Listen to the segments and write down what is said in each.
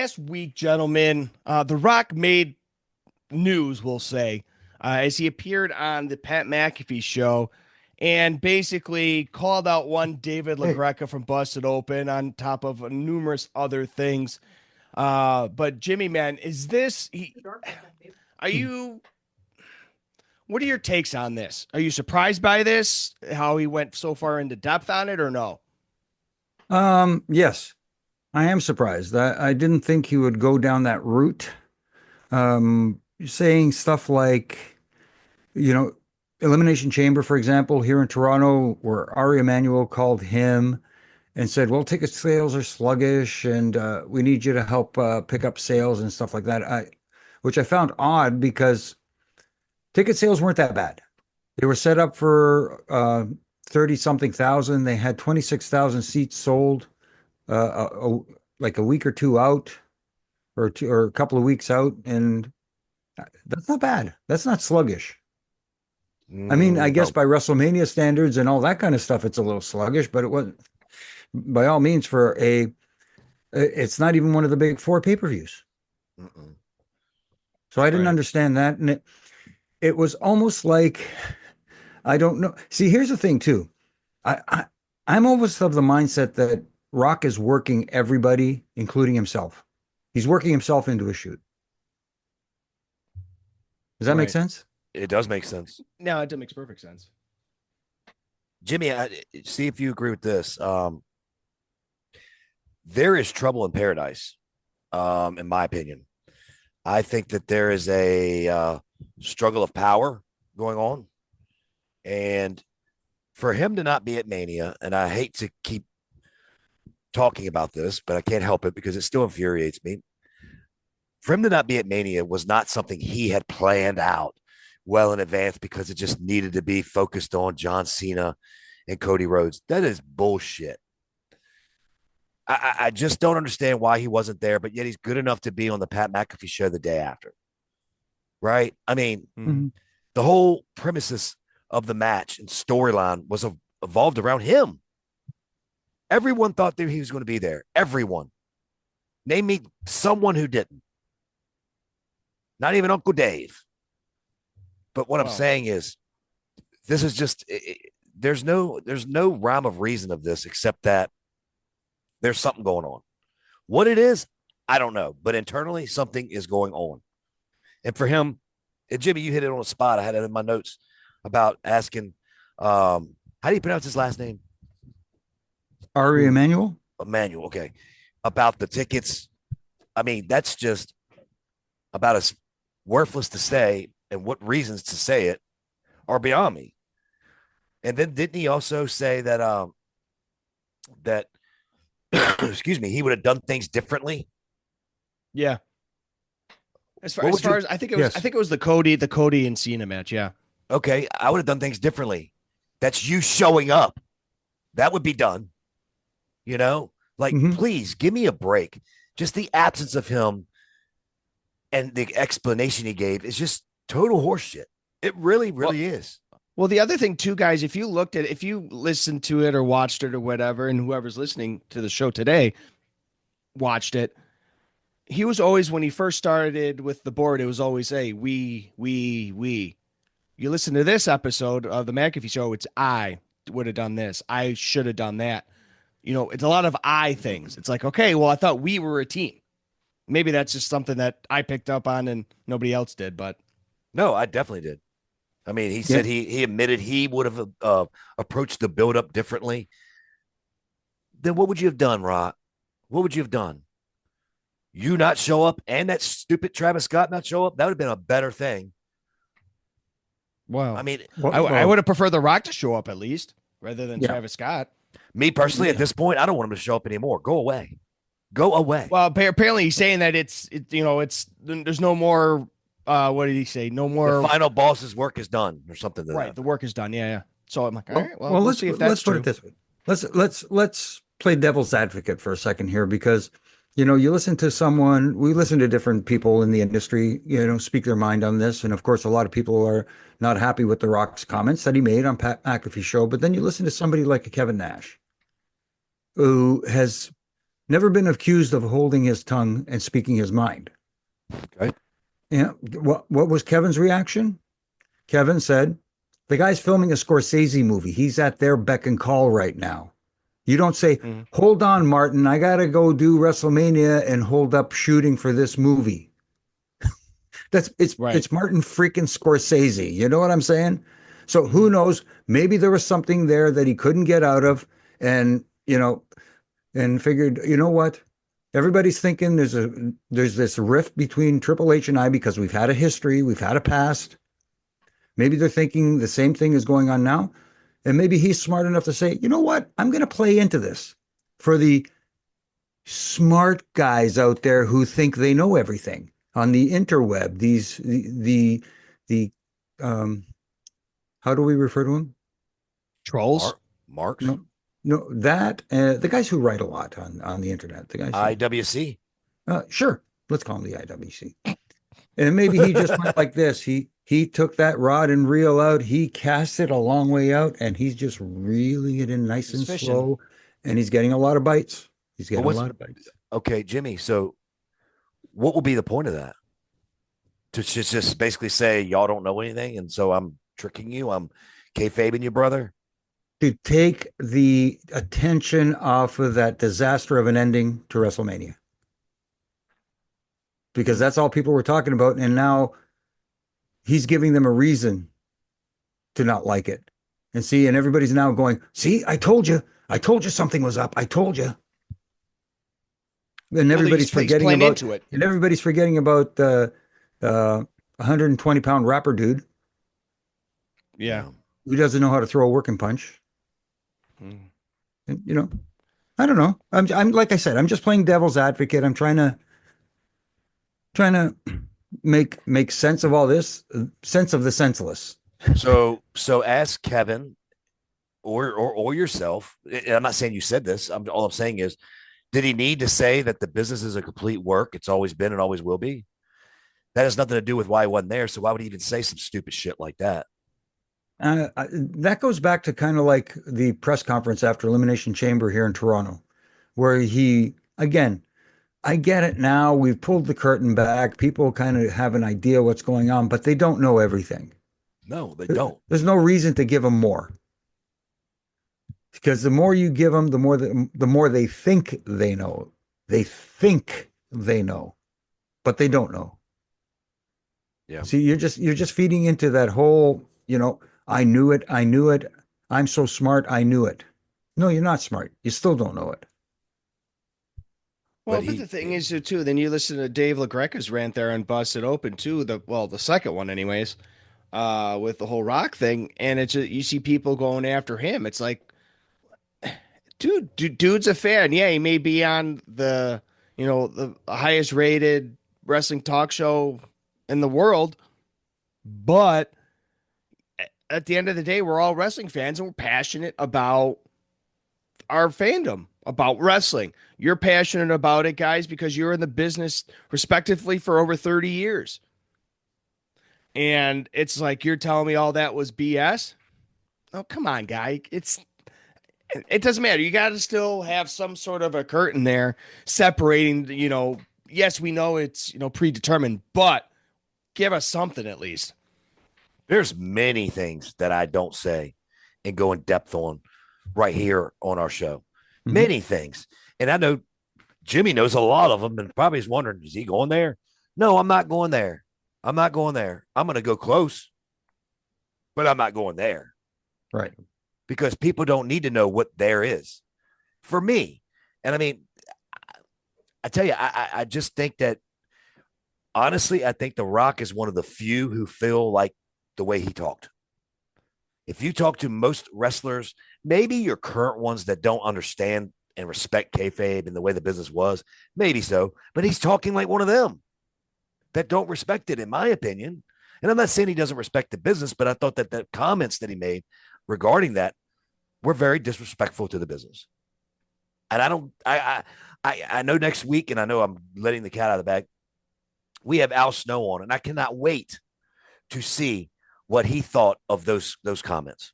last week, gentlemen, The Rock made news, we'll say, as he appeared on the Pat McAfee show and basically called out one David Hey, LaGreca from Busted Open on top of numerous other things. But Jimmy, man, are you, what are your takes on this? Are you surprised by this? How he went so far into depth on it or no? yes, I am surprised. I didn't think he would go down that route. Saying stuff like, you know, Elimination Chamber, for example, here in Toronto, where Ari Emanuel called him and said, well, ticket sales are sluggish and we need you to help pick up sales and stuff like that. Which I found odd because ticket sales weren't that bad. They were set up for 30 something thousand. They had 26,000 seats sold like a week or two out or a couple of weeks out. And that's not bad. That's not sluggish. I mean, I guess No. by WrestleMania standards and all that kind of stuff, it's a little sluggish, but it wasn't by all means it's not even one of the big four pay-per-views. Mm-mm. So I didn't Right. understand that. And it was almost like, I don't know. See, here's the thing too. I'm almost of the mindset that Rock is working everybody, including himself. He's working himself into a shoot. Does that make Right. sense? It does make sense. No, it makes perfect sense. Jimmy, see if you agree with this. There is trouble in paradise, in my opinion. I think that there is a struggle of power going on. And for him to not be at Mania, and I hate to keep talking about this, but I can't help it because it still infuriates me. For him to not be at Mania was not something he had planned out well in advance because it just needed to be focused on John Cena and Cody Rhodes. That is bullshit. I just don't understand why he wasn't there, but yet he's good enough to be on the Pat McAfee show the day after. Right? I mean, Mm-hmm. the whole premises of the match and storyline was evolved around him. Everyone thought that he was going to be there. Everyone. Name me someone who didn't. Not even Uncle Dave. But what I'm Wow. saying is, this is just there's no rhyme of reason of this except that there's something going on. What it is, I don't know. But internally, something is going on. And for him, and Jimmy, you hit it on the spot. I had it in my notes about asking, how do you pronounce his last name? Ari Emanuel? Emmanuel. Okay. About the tickets. I mean, that's just about as worthless to say, and what reasons to say it are beyond me. And then didn't he also say that that excuse me, he would have done things differently? Yeah. As far What as would far you as I Yes. think it was the Cody and Cena match. Yeah. okay, I would have done things differently. That's you showing up. That would be done. You know? Like, Hmm. please give me a break. Just the absence of him and the explanation he gave is just total horseshit. It really, really is. Well, the other thing too, guys, if you listened to it or watched it or whatever, and whoever's listening to the show today watched it, he was always, when he first started with the board, it was always, hey, we. You listen to this episode of the McAfee show, it's I would have done this. I should have done that. You know, it's a lot of I things. It's like, okay, well, I thought we were a team. Maybe that's just something that I picked up on and nobody else did, but No, I definitely did. I mean, he Yeah. said he admitted he would have approached the buildup differently. Then what would you have done, Rod? What would you have done? You not show up and that stupid Travis Scott not show up? That would have been a better thing. I wow. mean, I would have preferred The Rock to show up at least rather than Yeah. Travis Scott. me personally, at Yeah. this point, I don't want him to show up anymore. Go away. Go away. Well, apparently he's saying that there's no more. What did he say? No The more. final boss's work is done or something to Right, that. the work is done. Yeah, yeah. So I'm like, all Well, right, well, we'll let's see if that's put true. it this way. Let's play devil's advocate for a second here because you listen to someone, we listen to different people in the industry, speak their mind on this. And of course, a lot of people are not happy with The Rock's comments that he made on Pat McAfee show. But then you listen to somebody like a Kevin Nash, who has never been accused of holding his tongue and speaking his mind. Okay. Yeah. What was Kevin's reaction? Kevin said, the guy's filming a Scorsese movie. He's at their beck and call right now. You don't say, Mhm. hold on, Martin, I got to go do WrestleMania and hold up shooting for this movie. Right. It's Martin freaking Scorsese. You know what I'm saying? So who Mhm. knows? Maybe there was something there that he couldn't get out of, and and figured, you know what? Everybody's thinking there's this rift between Triple H and I because we've had a history, we've had a past. Maybe they're thinking the same thing is going on now. And maybe he's smart enough to say, you know what? I'm going to play into this for the smart guys out there who think they know everything on the interweb. The um, how do we refer to them? Trolls. Marks, No, no, that the guys who write a lot on the internet. The guys who, IWC. sure, let's call them the IWC. And maybe he just went like this. He took that rod and reel out. He cast it a long way out, and he's just reeling it in nice He's and fishing. slow. And he's getting a lot of bites. He's But getting a what's lot of bites. okay, Jimmy? So, what will be the point of that? To just basically say y'all don't know anything, and so I'm tricking you. I'm kayfabing you, brother. To take the attention off of that disaster of an ending to WrestleMania. Because that's all people were talking about. And now he's giving them a reason to not like it. And see, and everybody's now going, see, I told you. I told you something was up. I told you. And Well, everybody's he's forgetting playing about into it. and everybody's forgetting about the 120-pound rapper dude Yeah. Yeah. who doesn't know how to throw a working punch. Mhm. And I don't know. I'm like I said, I'm just playing devil's advocate. I'm trying to make sense of all this, sense of the senseless. So ask Kevin or yourself. And I'm not saying you said this. All I'm saying is, did he need to say that the business is a complete work? It's always been and always will be. That has nothing to do with why he wasn't there. So why would he even say some stupid shit like that? That goes back to kind of like the press conference after Elimination Chamber here in Toronto, where he, again, I get it now. We've pulled the curtain back. People kind of have an idea what's going on, but they don't know everything. No, they don't. There's no reason to give them more because the more you give them, the more they think they know. They think they know, but they don't know. Yeah. See, you're just feeding into that whole, I knew it, I knew it. I'm so smart, I knew it. No, you're not smart. You still don't know it. Well, But but the thing is, too, then you listen to Dave LaGreca's rant there and Bust It Open too. The second one, anyways, with the whole rock thing, and it's you see people going after him. It's like, dude's a fan. Yeah, he may be on the highest rated wrestling talk show in the world, but at the end of the day, we're all wrestling fans and we're passionate about our fandom, about wrestling. You're passionate about it, guys, because you're in the business respectively for over 30 years. And it's like you're telling me all that was BS. Oh, come on, guy. It doesn't matter. You got to still have some sort of a curtain there separating, yes, we know it's, predetermined, but give us something at least. there's many things that I don't say and go in depth on right here on our show. Mhm. Many things. And I know Jimmy knows a lot of them and probably is wondering, is he going there? No, I'm not going there. I'm not going there. I'm going to go close, but I'm not going there Right. because people don't need to know what there is for me. And I mean, I tell you, I just think that honestly, I think The Rock is one of the few who feel like the way he talked. If you talk to most wrestlers, maybe your current ones that don't understand and respect kayfabe and the way the business was, maybe so, but he's talking like one of them that don't respect it, in my opinion. And I'm not saying he doesn't respect the business, but I thought that the comments that he made regarding that were very disrespectful to the business. And I don't, I know next week, and I know I'm letting the cat out of the bag. We have Al Snow on, and I cannot wait to see what he thought of those comments.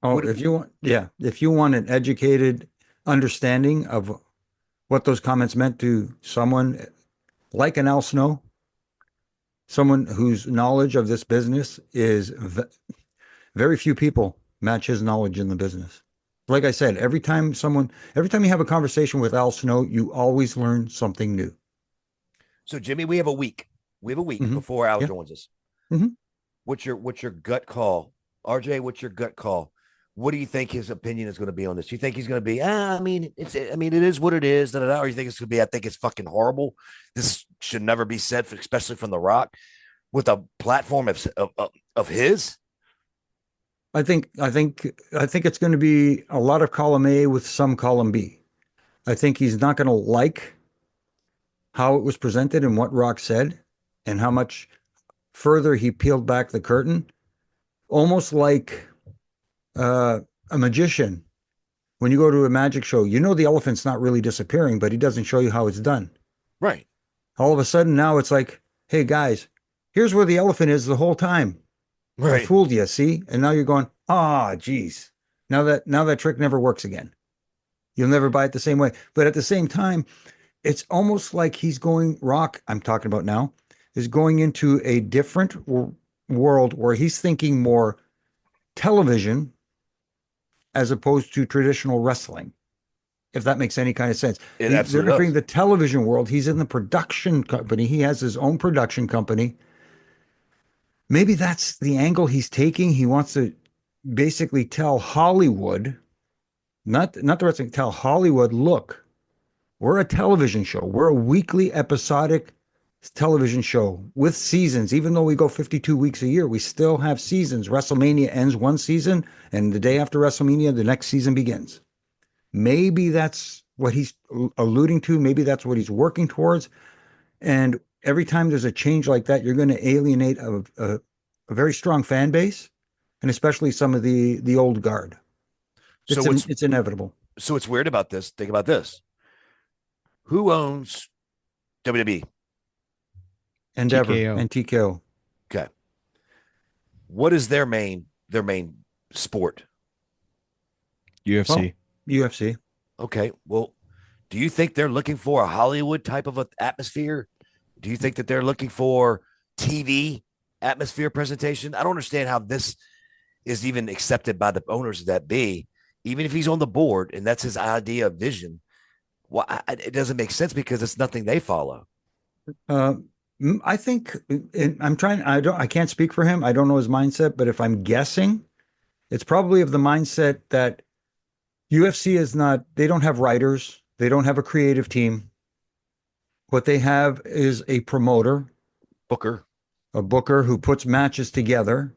Oh, What, if you want an educated understanding of what those comments meant to someone like an Al Snow, someone whose knowledge of this business is very few people match his knowledge in the business. Like I said, every time you have a conversation with Al Snow, you always learn something new. So Jimmy, we have a week. We have a week Mm-hmm. before Al Yeah. joins us. Mm-hmm. What's your gut call? RJ, what's your gut call? What do you think his opinion is going to be on this? You think he's going to be, I mean, it is what it is, da, da, da, or you think it's going to be, I think it's fucking horrible. This should never be said, especially from The Rock, with a platform of his. I think it's going to be a lot of column A with some column B. I think he's not going to like how it was presented and what Rock said and how much further he peeled back the curtain, almost like a magician. When you go to a magic show, you know the elephant's not really disappearing, but he doesn't show you how it's done. Right. All of a sudden now it's like, hey guys, here's where the elephant is the whole time. I Right. fooled you, see? And now you're going, geez. Now that trick never works again. You'll never buy it the same way. But at the same time, it's almost like Rock, I'm talking about now, is going into a different world where he's thinking more television as opposed to traditional wrestling, if that makes any kind of sense. It They're absolutely entering does. the television world. He's in the production company. He has his own production company. Maybe that's the angle he's taking. He wants to basically tell Hollywood, not the wrestling, tell Hollywood, look, we're a television show. We're a weekly episodic television show with seasons. Even though we go 52 weeks a year, we still have seasons. WrestleMania ends one season, and the day after WrestleMania, the next season begins. Maybe that's what he's alluding to. Maybe that's what he's working towards. And every time there's a change like that, you're going to alienate a very strong fan base, and especially some of the old guard. So It's inevitable. so what's weird about this? Think about this. Who owns WWE? Endeavor TKO. and TKO. Okay. What is their main sport? UFC. UFC. Okay. Well, do you think they're looking for a Hollywood type of atmosphere? Do you think that they're looking for TV atmosphere presentation? I don't understand how this is even accepted by the owners of that B, even if he's on the board and that's his idea of vision. Well, it doesn't make sense because it's nothing they follow. Uh, I think I can't speak for him. I don't know his mindset, but if I'm guessing, it's probably of the mindset that UFC is not, they don't have writers, they don't have a creative team. What they have is a promoter, Booker. a booker who puts matches together,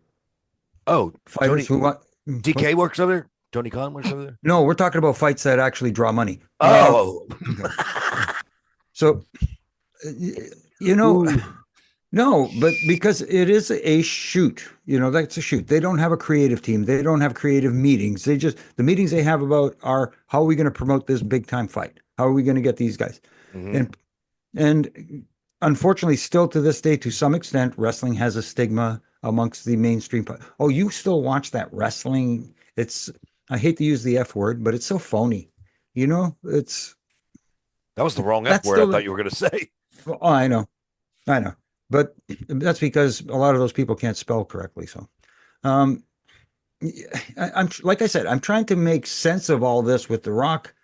Oh, fighters who want. DK works over there. Tony Khan works over there. No, we're talking about fights that actually draw money. Oh, So, you know, Ooh. no, but because it is a shoot, that's a shoot. They don't have a creative team. They don't have creative meetings. The meetings they have about are how are we going to promote this big time fight? How are we going to get these guys? Mhm. And unfortunately, still to this day, to some extent, wrestling has a stigma amongst the mainstream. Oh, you still watch that wrestling? I hate to use the F word, but it's so phony. It's That was the wrong F that's word I still thought you were going to say. oh, I know. But that's because a lot of those people can't spell correctly. So, um, I'm like I said, I'm trying to make sense of all this with The Rock.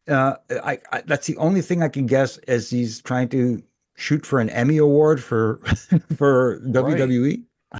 That's the only thing I can guess as he's trying to shoot for an Emmy award for for Right. WWE.